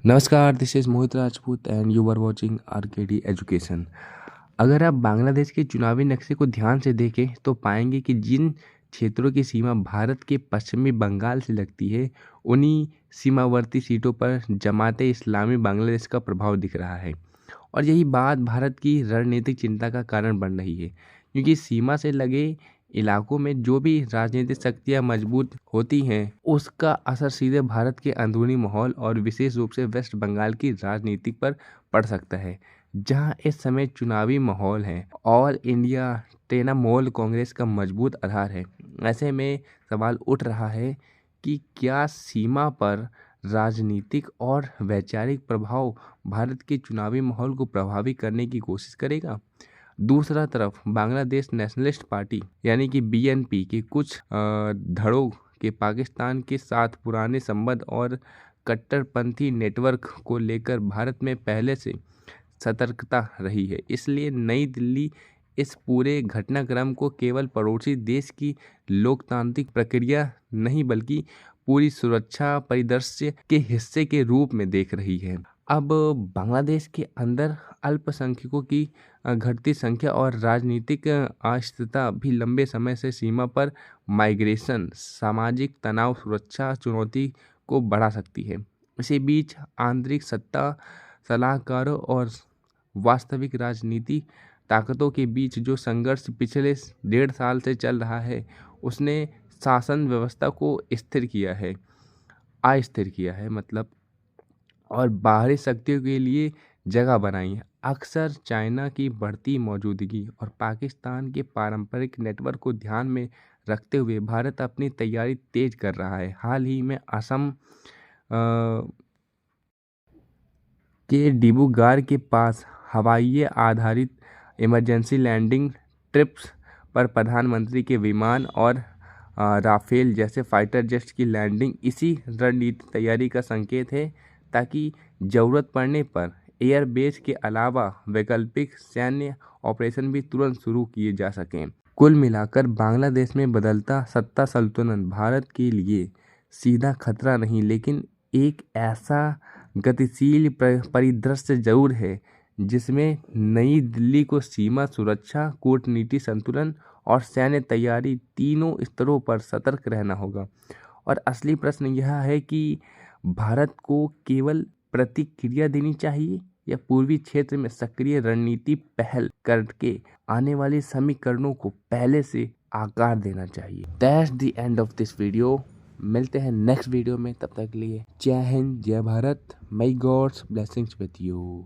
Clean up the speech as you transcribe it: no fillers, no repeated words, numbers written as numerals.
नमस्कार, this is Mohit Rajput and you are watching RKD education. अगर आप बांग्लादेश के चुनावी नक्शे को ध्यान से देखें तो पाएंगे कि जिन क्षेत्रों की सीमा भारत के पश्चिमी बंगाल से लगती है, उन्हीं सीमावर्ती सीटों पर जमाते इस्लामी बांग्लादेश का प्रभाव दिख रहा है। और यही बात भारत की रणनीतिक चिंता का कारण बन रही है, क्योंकि सीमा से लगे इलाकों में जो भी राजनीतिक शक्तियां मजबूत होती हैं, उसका असर सीधे भारत के अंदरूनी माहौल और विशेष रूप से वेस्ट बंगाल की राजनीति पर पड़ सकता है, जहां इस समय चुनावी माहौल है और इंडिया तृणमूल कांग्रेस का मजबूत आधार है। ऐसे में सवाल उठ रहा है कि क्या सीमा पर राजनीतिक और वैचारिक प्रभाव भारत के चुनावी माहौल को प्रभावित करने की कोशिश करेगा। दूसरा तरफ बांग्लादेश नेशनलिस्ट पार्टी यानी कि बीएनपी के कुछ धड़ों के पाकिस्तान के साथ पुराने संबंध और कट्टरपंथी नेटवर्क को लेकर भारत में पहले से सतर्कता रही है। इसलिए नई दिल्ली इस पूरे घटनाक्रम को केवल पड़ोसी देश की लोकतांत्रिक प्रक्रिया नहीं बल्कि पूरी सुरक्षा परिदृश्य के हिस्से के रूप में देख रही है। अब बांग्लादेश के अंदर अल्पसंख्यकों की घटती संख्या और राजनीतिक अस्थिरता भी लंबे समय से सीमा पर माइग्रेशन, सामाजिक तनाव, सुरक्षा चुनौती को बढ़ा सकती है। इसी बीच आंतरिक सत्ता सलाहकारों और वास्तविक राजनीति ताकतों के बीच जो संघर्ष पिछले 1.5 साल से चल रहा है, उसने शासन व्यवस्था को अस्थिर किया है मतलब, और बाहरी शक्तियों के लिए जगह बनाई है। अक्सर चाइना की बढ़ती मौजूदगी और पाकिस्तान के पारंपरिक नेटवर्क को ध्यान में रखते हुए भारत अपनी तैयारी तेज कर रहा है। हाल ही में असम के डिब्रूगढ़ के पास हवाई आधारित इमरजेंसी लैंडिंग ट्रिप्स पर प्रधानमंत्री के विमान और राफेल जैसे फाइटर जेट्स की लैंडिंग इसी रणनीति तैयारी का संकेत है, ताकि ज़रूरत पड़ने पर एयरबेस के अलावा वैकल्पिक सैन्य ऑपरेशन भी तुरंत शुरू किए जा सकें। कुल मिलाकर बांग्लादेश में बदलता सत्ता संतुलन भारत के लिए सीधा खतरा नहीं, लेकिन एक ऐसा गतिशील परिदृश्य जरूर है जिसमें नई दिल्ली को सीमा सुरक्षा, कूटनीति संतुलन और सैन्य तैयारी तीनों स्तरों पर सतर्क रहना होगा। और असली प्रश्न यह है कि भारत को केवल प्रतिक्रिया देनी चाहिए या पूर्वी क्षेत्र में सक्रिय रणनीति पहल करके आने वाले समीकरणों को पहले से आकार देना चाहिए। That's the end of this video. मिलते हैं नेक्स्ट वीडियो में, तब तक के लिए जय हिंद, जय Bharat. My God's blessings with you.